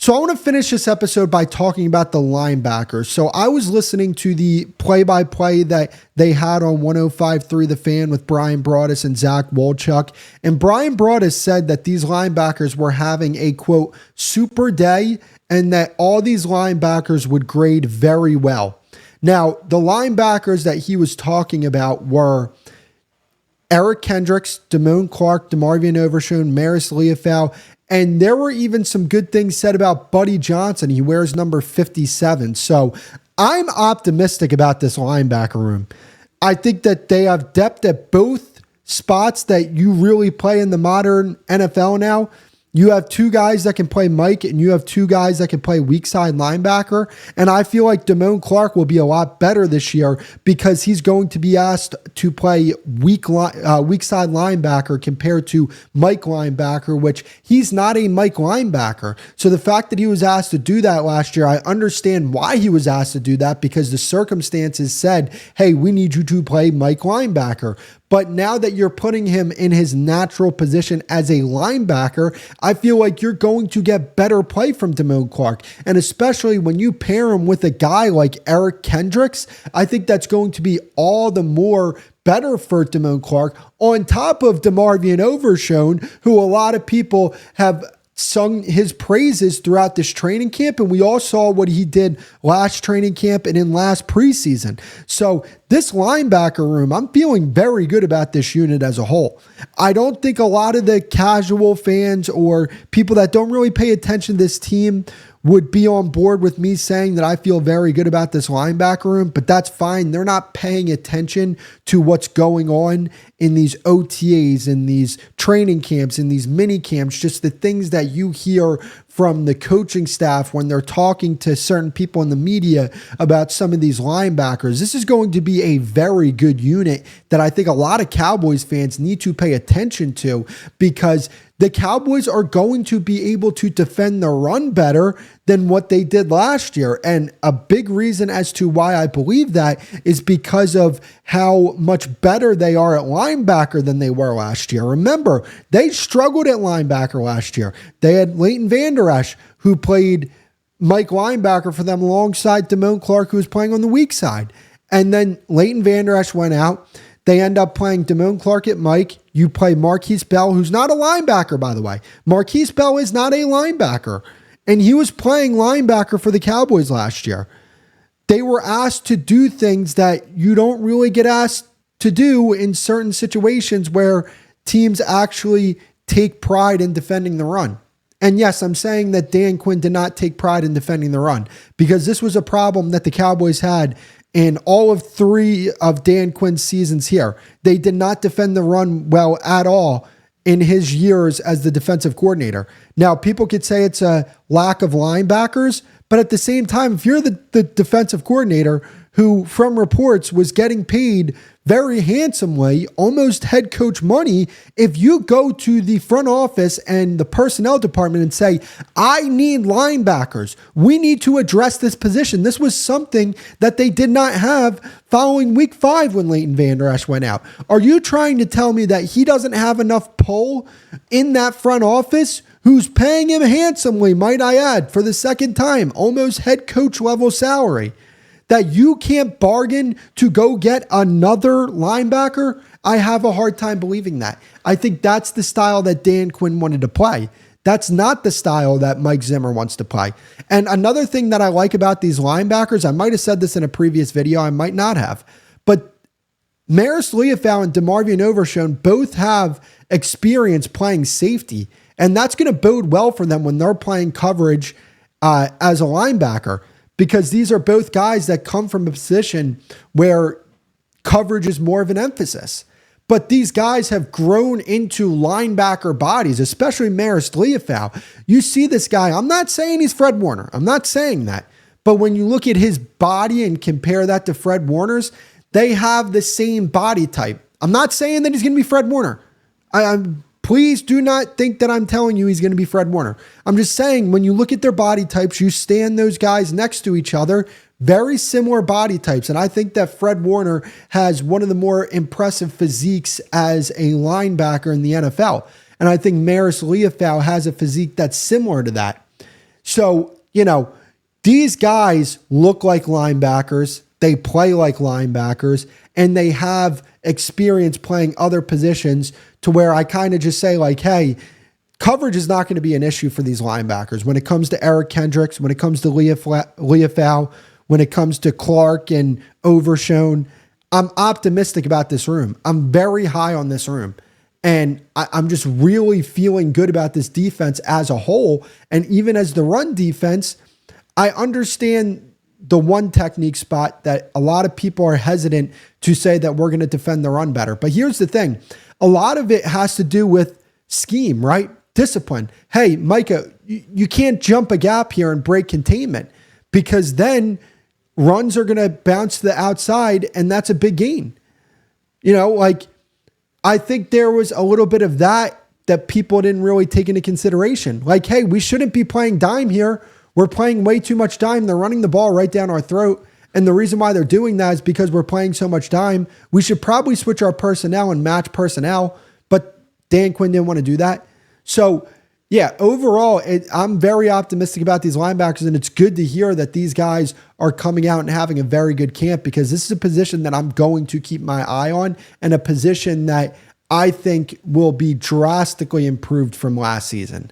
So I want to finish this episode by talking about the linebackers. So I was listening to the play-by-play that they had on 105.3 The Fan with Brian Broaddus and Zach Wolchuk. And Brian Broaddus said that these linebackers were having a, quote, super day and that all these linebackers would grade very well. Now, the linebackers that he was talking about were Eric Kendricks, Damone Clark, DeMarvion Overshown, Maris Leofau, and there were even some good things said about Buddy Johnson. He wears number 57. So I'm optimistic about this linebacker room. I think that they have depth at both spots that you really play in the modern NFL now. You have two guys that can play Mike, and you have two guys that can play weak side linebacker. And I feel like Damone Clark will be a lot better this year because he's going to be asked to play weak side linebacker compared to Mike linebacker, which he's not a Mike linebacker. So the fact that he was asked to do that last year, I understand why he was asked to do that because the circumstances said, hey, we need you to play Mike linebacker. But now that you're putting him in his natural position as a linebacker, I feel like you're going to get better play from Damone Clark. And especially when you pair him with a guy like Eric Kendricks, I think that's going to be all the more better for Damone Clark on top of DeMarvion Overshown, who a lot of people have sung his praises throughout this training camp. And we all saw what he did last training camp and in last preseason. So this linebacker room, I'm feeling very good about this unit as a whole. I don't think a lot of the casual fans or people that don't really pay attention to this team would be on board with me saying that I feel very good about this linebacker room, but that's fine. They're not paying attention to what's going on in these OTAs, in these training camps, in these mini camps, just the things that you hear from the coaching staff when they're talking to certain people in the media about some of these linebackers. This is going to be a very good unit that I think a lot of Cowboys fans need to pay attention to because the Cowboys are going to be able to defend the run better than what they did last year. And a big reason as to why I believe that is because of how much better they are at linebacker than they were last year. Remember, they struggled at linebacker last year. They had Leighton Vander Esch, who played Mike linebacker for them alongside Damone Clark, who was playing on the weak side. And then Leighton Vander Esch went out. They end up playing Damone Clark at Mike. You play Marquise Bell, who's not a linebacker, by the way. Marquise Bell is not a linebacker. And he was playing linebacker for the Cowboys last year. They were asked to do things that you don't really get asked to do in certain situations where teams actually take pride in defending the run. And yes, I'm saying that Dan Quinn did not take pride in defending the run because this was a problem that the Cowboys had in all of 3 of Dan Quinn's seasons here. They did not defend the run well at all in his years as the defensive coordinator. Now, people could say it's a lack of linebackers, but at the same time, if you're the defensive coordinator who, from reports, was getting paid very handsomely, almost head coach money, if you go to the front office and the personnel department and say, I need linebackers, we need to address this position. This was something that they did not have following week 5 when Leighton Vander Esch went out. Are you trying to tell me that he doesn't have enough pull in that front office, who's paying him handsomely, might I add, for the second time, almost head coach level salary, that you can't bargain to go get another linebacker? I have a hard time believing that. I think that's the style that Dan Quinn wanted to play. That's not the style that Mike Zimmer wants to play. And another thing that I like about these linebackers, I might have said this in a previous video, I might not have, but Maris Leofau and DeMarvion Overshown both have experience playing safety, and that's going to bode well for them when they're playing coverage as a linebacker, because these are both guys that come from a position where coverage is more of an emphasis. But these guys have grown into linebacker bodies, especially Maris Leofau. You see this guy, I'm not saying he's Fred Warner. I'm not saying that. But when you look at his body and compare that to Fred Warner's, they have the same body type. I'm not saying that he's going to be Fred Warner. Please do not think that I'm telling you he's going to be Fred Warner. I'm just saying when you look at their body types, you stand those guys next to each other, very similar body types. And I think that Fred Warner has one of the more impressive physiques as a linebacker in the NFL. And I think Maris Leofau has a physique that's similar to that. So, these guys look like linebackers. They play like linebackers, and they have experience playing other positions to where I kind of just say like, hey, coverage is not going to be an issue for these linebackers. When it comes to Eric Kendricks, when it comes to Leafau, when it comes to Clark and Overshone, I'm optimistic about this room. I'm very high on this room. And I'm just really feeling good about this defense as a whole. And even as the run defense, I understand the one technique spot that a lot of people are hesitant to say that we're going to defend the run better. But here's the thing. A lot of it has to do with scheme, right? Discipline. Hey, Micah, you can't jump a gap here and break containment, because then runs are going to bounce to the outside, and that's a big gain. I think there was a little bit of that people didn't really take into consideration. Like, hey, we shouldn't be playing dime here. We're playing way too much dime. They're running the ball right down our throat. And the reason why they're doing that is because we're playing so much dime. We should probably switch our personnel and match personnel. But Dan Quinn didn't want to do that. So, yeah, overall, I'm very optimistic about these linebackers, and it's good to hear that these guys are coming out and having a very good camp, because this is a position that I'm going to keep my eye on, and a position that I think will be drastically improved from last season.